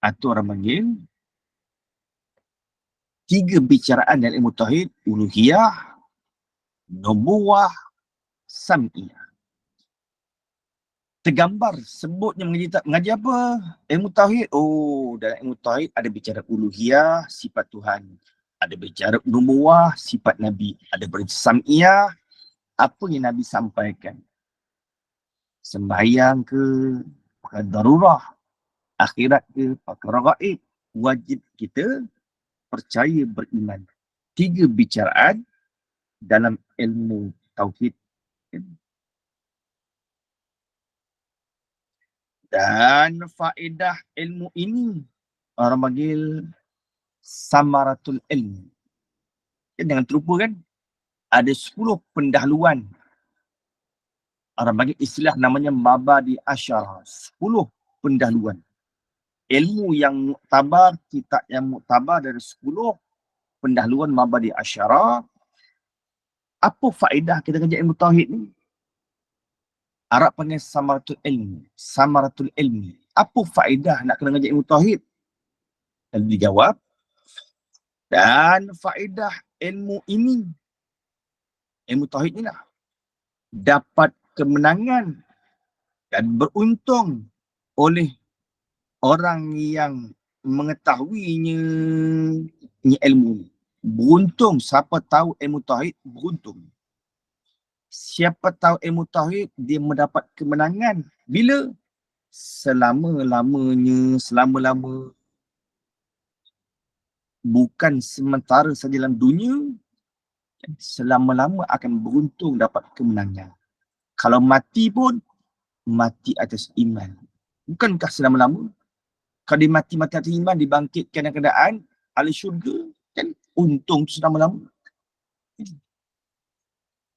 Atau orang panggil 3 bicaraan dalam ilmu tauhid: uluhiyah, nubuwah, sam'iyah. Tergambar sebutnya mengaji apa? Ilmu tauhid. Oh, dalam ilmu tauhid ada bicara uluhiyah, sifat Tuhan. Ada bicara nubuwah, sifat Nabi. Ada bicara sam'iyah, apa yang Nabi sampaikan. Sembahyang ke, perkara darurah, akhirat ke, perkara gaib. Wajib kita percaya, beriman. 3 bicaraan dalam ilmu tauhid. Dan faedah ilmu ini orang panggil samaratul ilmi. Jangan terlupa kan, ada 10 pendahuluan. Orang panggil istilah namanya mabadi asyara. 10 pendahuluan. Ilmu yang muktabar, kitab yang muktabar dari 10 pendahuluan mabadi asyara. Apa faedah kita kerja ilmu tauhid ni? Arab panggil samaratul ilmi. Samaratul ilmi. Apa faedah nak kena ngaji ilmu tauhid? Dan dijawab, dan faedah ilmu ini, ilmu tauhid ni lah, dapat kemenangan dan beruntung oleh orang yang mengetahuinya ilmu ni. Beruntung siapa tahu ilmu tauhid, beruntung. Siapa tahu ilmu tauhid, dia mendapat kemenangan. Bila? Selama-lamanya, selama-lama. Bukan sementara saja dalam dunia, selama-lama akan beruntung dapat kemenangan. Kalau mati pun, mati atas iman. Bukankah selama-lama? Kalau dia mati atas iman, dibangkitkan dalam keadaan ahli syurga, kan untung tu selama-lama.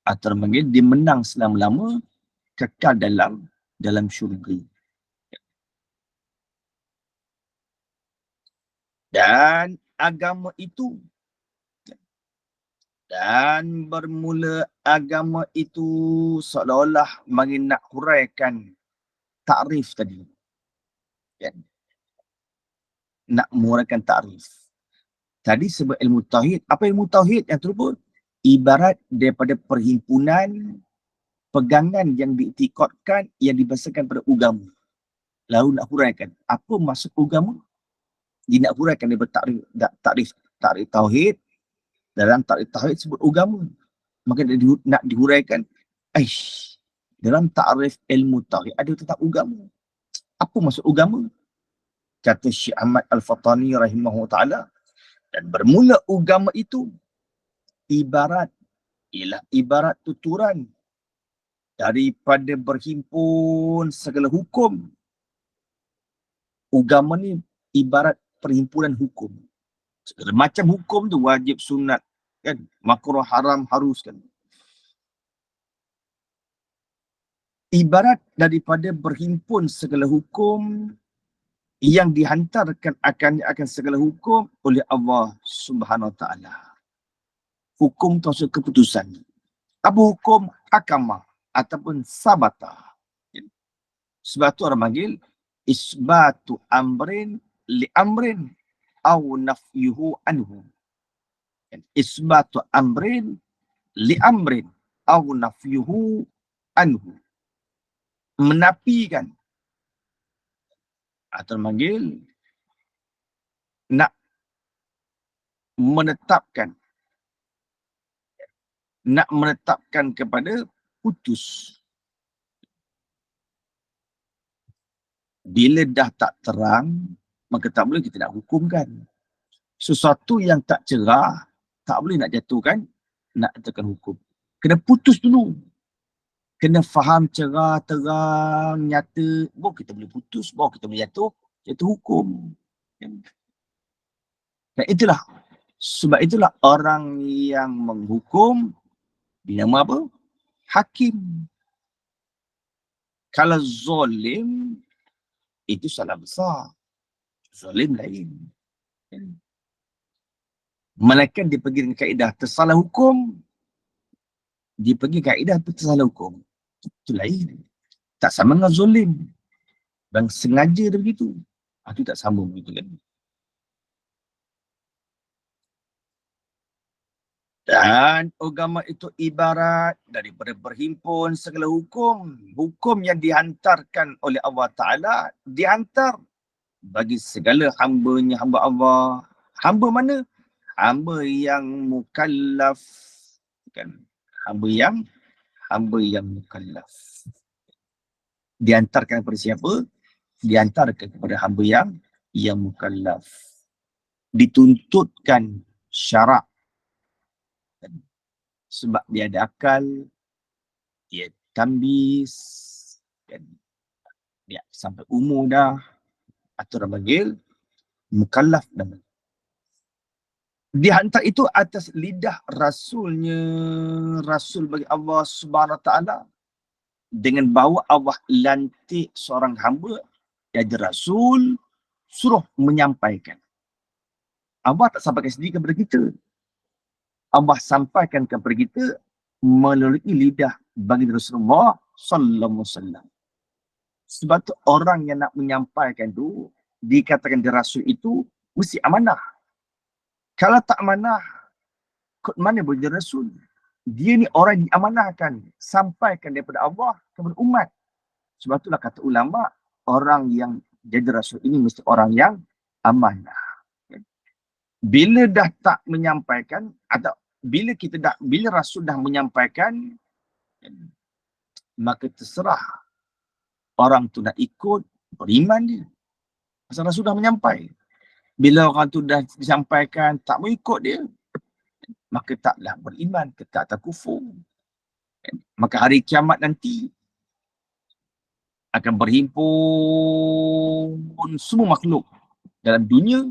Atau panggil dia menang selama-lama, kekal dalam syurga. Dan agama itu, dan bermula agama itu seolah-olah mari nak huraikan takrif tadi. Kan? Nak menguraikan takrif. Tadi sebut ilmu tauhid. Apa ilmu tauhid yang tersebut? Ibarat daripada perhimpunan pegangan yang diiktikadkan, yang dibasarkan pada agama. Lalu nak huraikan. Apa maksud agama? Dia nak huraikan daripada takrif tauhid. Dalam takrif tauhid sebut agama. Maka nak dihuraikan, dalam takrif ilmu tauhid ada tentang agama. Apa maksud agama? Kata Syekh Ahmad Al-Fatani rahimahullah ta'ala, dan bermula agama itu ibarat tuturan daripada berhimpun segala hukum. Agama ni ibarat perhimpunan hukum. Segala macam hukum tu wajib, sunat, kan, makruh, haram, harus, kan. Ibarat daripada berhimpun segala hukum yang dihantarkan akan segala hukum oleh Allah Subhanahu Wa Taala. Hukum tu maksud keputusan. Apa hukum? Hakama ataupun sabata. Sebab tu orang panggil isbatu amrin li amrin au nafyuhu anhu. Isbatu amrin li amrin au nafyuhu anhu. Menafikan atau memanggil nak menetapkan kepada putus. Bila dah tak terang, maka tak boleh kita nak hukumkan. Sesuatu yang tak cerah, tak boleh nak jatuhkan, nak jatuhkan hukum. Kena putus dulu. Kena faham cerah, terang, nyata. Baru kita boleh putus, baru kita boleh jatuh hukum. Dan itulah, sebab itulah orang yang menghukum dinama apa? Hakim. Kalau zalim, itu salah besar. Zalim lain. Malaikat dia pergi dengan kaedah tersalah hukum, dia pergi kaedah tersalah hukum. Itu lain. Tak sama dengan zalim. Dan sengaja dia begitu. Itu tak sama begitu kan. Dan agama itu ibarat daripada berhimpun segala hukum. Hukum yang dihantarkan oleh Allah Ta'ala, dihantar bagi segala hamba-Nya, hamba Allah. Hamba mana? Hamba yang mukallaf. Kan? Hamba yang mukallaf. Dihantarkan kepada siapa? Dihantarkan kepada hamba yang mukallaf. Dituntutkan syarak. Sebab dia ada akal, dia tambis, dan dia sampai umur dah, atau orang panggil mukallaf dah. Dihantar itu atas lidah Rasulnya, Rasul bagi Allah Subhanahu Wa Taala, dengan bawa Allah lantik seorang hamba, jadi Rasul, suruh menyampaikan. Allah tak sampaikan sendiri kepada kita. Allah sampaikan kepada kita melalui lidah bagi Rasulullah sallallahu alaihi wasallam. Sebab tu orang yang nak menyampaikan tu dikatakan dia rasul itu mesti amanah. Kalau tak amanah, kod mana boleh jadi rasul? Dia ni orang yang diamanahkan, sampaikan daripada Allah kepada umat. Sebab itulah kata ulama, orang yang jadi rasul ini mesti orang yang amanah. Bila dah tak menyampaikan, atau bila Rasul dah menyampaikan, maka terserah orang tu nak ikut, beriman dia. Pasal Rasul dah menyampai. Bila orang tu dah disampaikan, tak mau ikut dia, maka taklah beriman, tak kufur. Maka hari kiamat nanti akan berhimpun semua makhluk dalam dunia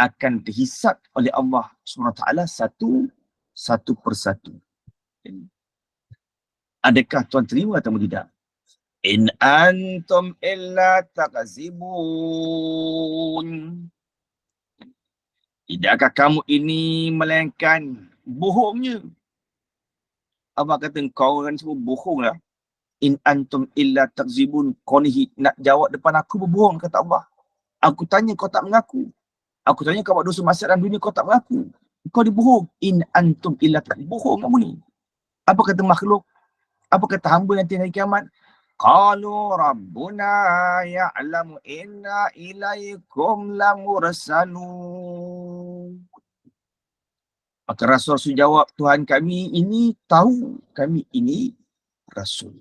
akan dihisab oleh Allah SWT satu persatu. Adakah tuan terima atau tidak? In antum illa takzibun. Tidakkah kamu ini melainkan bohongnya? Allah kata kau orang semua bohonglah. In antum illa takzibun. Kau ni nak jawab depan aku berbohong, kata Allah. Aku tanya kau tak mengaku. Aku tanya kau buat dosa maksiat dalam dunia, kau tak mengaku. Kau dibohong. In antum illa takzibun. Bohong kamu ni. Apa kata makhluk? Apa kata hamba nanti hari kiamat? Qalu rabbuna ya'lamu inna ilaikum lamursalun. Maka Rasul jawab, Tuhan kami ini tahu kami ini Rasul.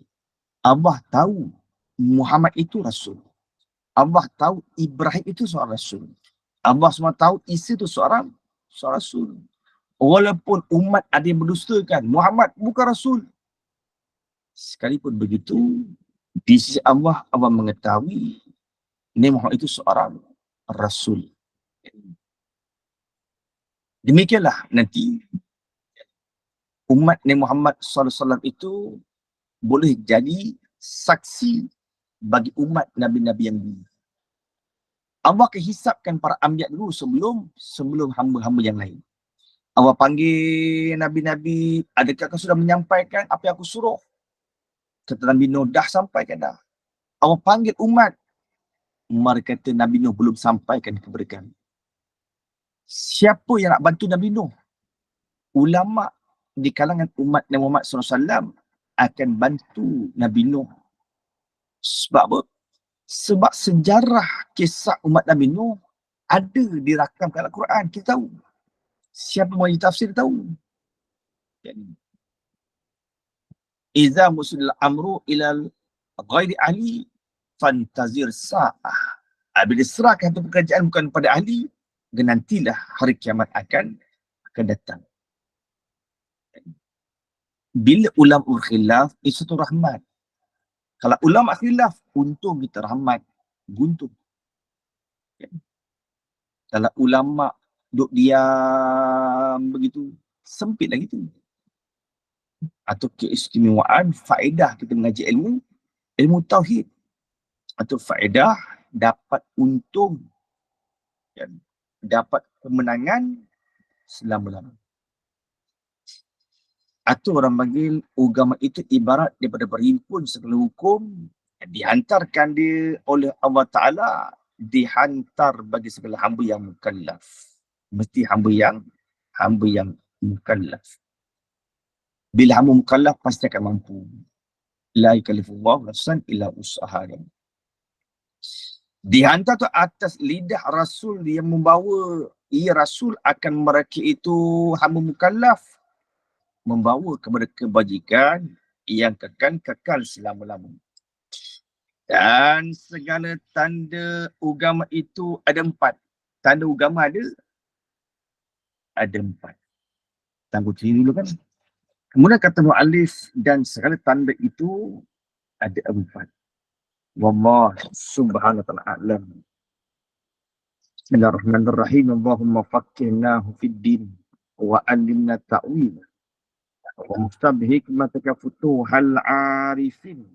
Allah tahu Muhammad itu Rasul. Allah tahu Ibrahim itu seorang Rasul. Allah semua tahu Isa itu seorang Rasul. Walaupun umat ada yang berdustakan, Muhammad bukan Rasul. Sekalipun begitu, di sisi Allah, Allah mengetahui Nabi Muhammad itu seorang Rasul. Demikianlah nanti umat Nabi Muhammad SAW itu boleh jadi saksi bagi umat Nabi-Nabi yang dulu. Allah akan hisapkan para anbiya dulu sebelum hamba-hamba yang lain. Allah panggil Nabi-Nabi, adakah kau sudah menyampaikan apa yang aku suruh? Kata Nabi Nuh, dah sampaikan dah. Allah panggil umat. Mereka kata Nabi Nuh belum sampaikan kepada kami. Siapa yang nak bantu Nabi Nuh? Ulama di kalangan umat Nabi Muhammad SAW akan bantu Nabi Nuh. Sebab apa? Sebab sejarah kisah umat Nabi Nuh ada dirakam dalam Al-Quran. Kita tahu. Siapa yang tafsir tahu. Iza musul amru ilal ghairi ahli fantazir sa'ah. Bila serahkan itu pekerjaan bukan pada ahli, nantilah hari kiamat akan datang. Bila ulama berkhilaf, itu satu rahmat. Kalau ulama khilaf, untung kita, rahmat guntung. Kalau ulama duduk diam begitu, sempit lagi tu. Atau keistimewaan, faedah kita mengaji ilmu tauhid. Atau faedah dapat untung, dapat kemenangan selama-lamanya. Atau orang panggil agama itu ibarat daripada berhimpun segala hukum, dihantarkan dia oleh Allah Ta'ala, dihantar bagi segala hamba yang mukallaf. Mesti hamba yang mukallaf. Bila hamba mukallaf, pasti akan mampu. La yukallifullahu nafsan illa usahaha. Dihantar tu atas lidah Rasul yang membawa, Rasul akan mereka itu hamba mukallaf, membawa kepada kebajikan yang kekal selama-lamanya. Dan segala tanda agama itu ada 4. Tanda agama ada 4. Tangguh sini dulu kan. Kemudian kata mu'alif, dan segala tanda itu ada 4. Wallah subhanahu wa ta'ala a'lam. Bismillahirrahmanirrahim. Allahumma faqqihnahu fid din wa 'allimna ta'wil. Wa mustabhik hikmataka futuhal arifin.